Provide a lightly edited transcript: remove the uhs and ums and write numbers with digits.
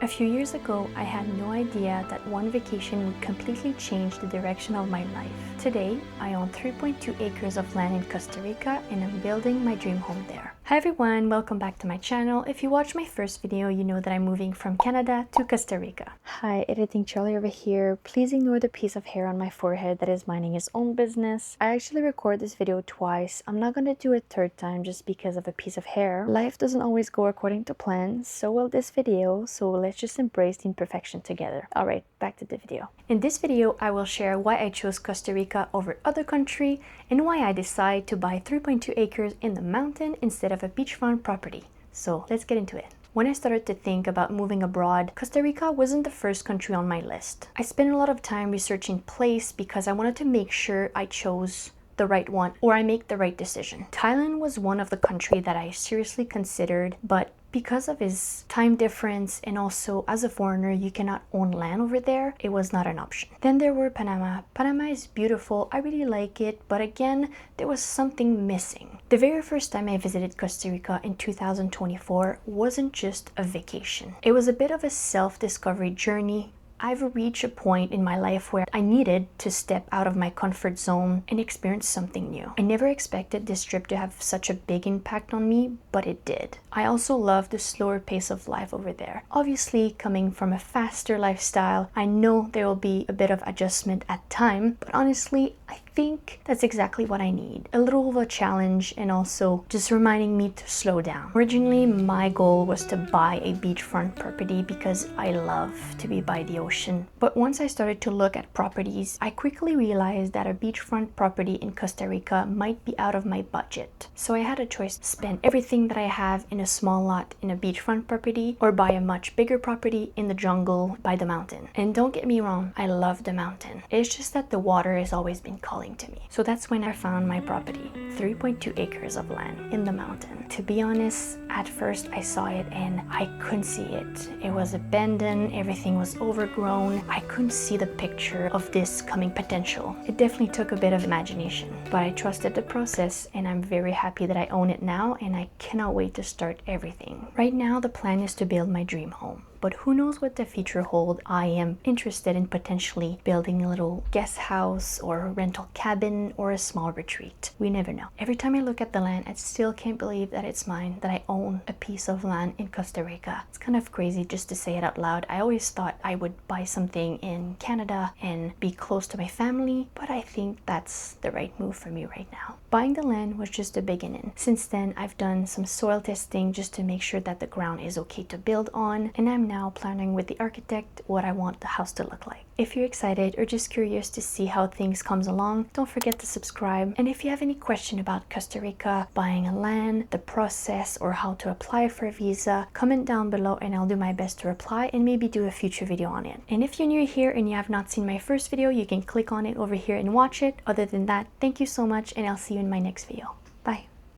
A few years ago, I had no idea that one vacation would completely change the direction of my life. Today, I own 3.2 acres of land in Costa Rica and I'm building my dream home there. Hi everyone, welcome back to my channel. If you watched my first video, you know that I'm moving from Canada to Costa Rica. Hi, Editing Charlie over here. Please ignore the piece of hair on my forehead that is minding his own business. I actually record this video twice. I'm not gonna do it third time just because of a piece of hair. Life doesn't always go according to plan, so will this video, so let's just embrace the imperfection together. Alright, back to the video. In this video, I will share why I chose Costa Rica over other country and why I decided to buy 3.2 acres in the mountain instead of a beachfront property. So let's get into it. When I started to think about moving abroad, Costa Rica wasn't the first country on my list. I spent a lot of time researching place because I wanted to make sure I chose the right one or I make the right decision. Thailand was one of the countries that I seriously considered, but because of his time difference and also as a foreigner you cannot own land over there, it was not an option. Then there were Panama. Panama is beautiful, I really like it, but again there was something missing. The very first time I visited Costa Rica in 2024 wasn't just a vacation. It was a bit of a self-discovery journey. I've reached a point in my life where I needed to step out of my comfort zone and experience something new. I never expected this trip to have such a big impact on me, but it did. I also love the slower pace of life over there. Obviously, coming from a faster lifestyle, I know there will be a bit of adjustment at time, but honestly, I think that's exactly what I need. A little of a challenge and also just reminding me to slow down. Originally, my goal was to buy a beachfront property because I love to be by the ocean. But once I started to look at properties, I quickly realized that a beachfront property in Costa Rica might be out of my budget. So I had a choice to spend everything that I have in a small lot in a beachfront property or buy a much bigger property in the jungle by the mountain. And don't get me wrong, I love the mountain. It's just that the water has always been calling to me. So that's when I found my property, 3.2 acres of land in the mountain. To be honest, at first I saw it and I couldn't see it. It was abandoned, everything was overgrown. I couldn't see the picture of this coming potential. It definitely took a bit of imagination, but I trusted the process and I'm very happy that I own it now and I cannot wait to start everything. Right now the plan is to build my dream home. But who knows what the future holds. I am interested in potentially building a little guest house or a rental cabin or a small retreat. We never know. Every time I look at the land, I still can't believe that it's mine, that I own a piece of land in Costa Rica. It's kind of crazy just to say it out loud. I always thought I would buy something in Canada and be close to my family, but I think that's the right move for me right now. Buying the land was just the beginning. Since then, I've done some soil testing just to make sure that the ground is okay to build on, and I'm now planning with the architect what I want the house to look like. If you're excited or just curious to see how things comes along, don't forget to subscribe. And if you have any question about Costa Rica, buying a land, the process, or how to apply for a visa, comment down below and I'll do my best to reply and maybe do a future video on it. And if you're new here and you have not seen my first video, you can click on it over here and watch it. Other than that, thank you so much and I'll see you in my next video. Bye.